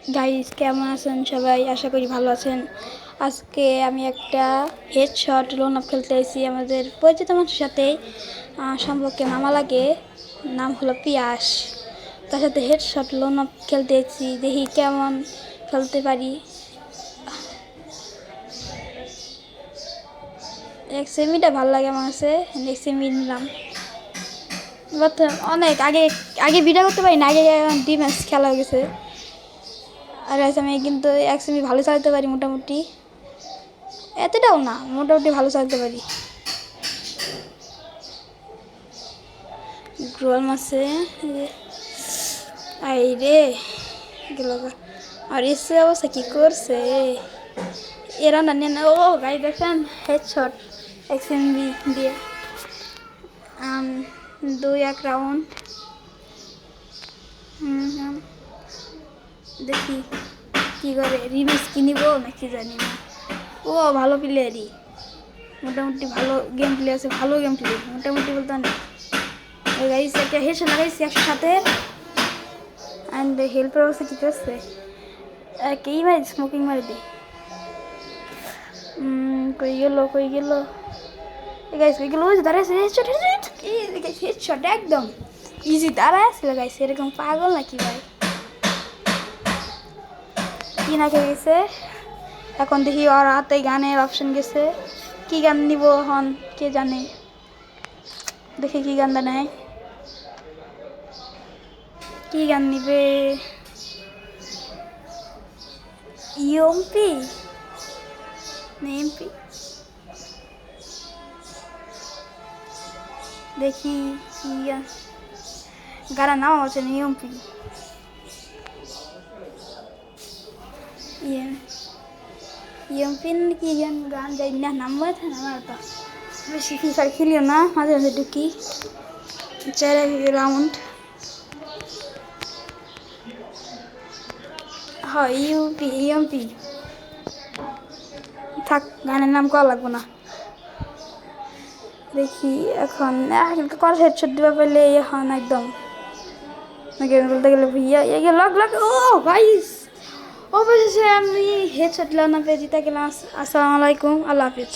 Guys কেমন আছেন সবাই? আশা করি ভালো আছেন। আজকে আমি একটা হেডশট লোন আপ খেলতে এসেছি আমাদের পরিচিত মানুষের সাথে। সম্পর্কে মামা লাগে, নাম হলো পিয়াস। তার সাথে হেডশট লোন আপ খেলতে এসেছি, দেখি কেমন খেলতে পারি। এক সেমিটা ভালো লাগে আমার কাছে, এক সেমি নিলাম। অনেক আগে আগে ভিডিও করতে পারি না, আগে 2 ম্যাচ খেলা হয়ে গেছে। আর আমি কিন্তু এক সেমি ভালো চালাতে পারি, মোটামুটি এতটাও না, মোটামুটি ভালো চালাতে পারি। গ্রোল মাসে আই রে গেল। আর এসে অবস্থা কী করছে এরা না নেন। ও গাই দেখেন হেডশট এক সেমি দিয়ে 2-1 রাউন্ড। দেখি কি করে, রিভিউজ কিনিব নাকি জানি না। ও ভালো প্লেয়ারই, মোটামুটি ভালো গেম প্লে আছে, ভালো গেম প্লে মোটামুটি বলতে না। ওই গাইস একটা হেডশট লাগাইছি 107 অ্যান্ড হেল্পের অবস্থা কী করছে, কেই মারি স্মোকিং মারি দিই। কই গেল গাইস, কই গেল? ওই যে দাঁড়াইছে হেডশট, হেডশট একদম ইজি দাঁড়ায় আসছিল গাইস। এরকম পাগল নাকি ভাই? কি না খেয়ে গেছে। এখন দেখি ওর হাতে গানের অপশন গেছে, কি গান নিব এখন কে জানে। দেখি কি গানটা নেয়, কি গান নিবে। ইউএমপি না এমপি, দেখি কি গান। গানের নাম হচ্ছে ইউএমপি। ইউএমপি কি গান যাই না, নাম মনে থাকে না আমার তো। বেশি ফ্রি ফায়ার খেলিও না, মাঝে মাঝে ঢুকি 4 রাউন্ড। হ্যাঁ ইউএমপি থাক, গানের নাম করা লাগবো না। দেখি এখন কল হেডশট দিবা পেলে এখন একদম গেম বলতে গেলে ভুইয়া ইয়ে লক লক। ও গাইস অবশেষে আমি হেডশট না পেয়ে জিতে গেলাম। আসসালামু আলাইকুম, আল্লাহ হাফেজ।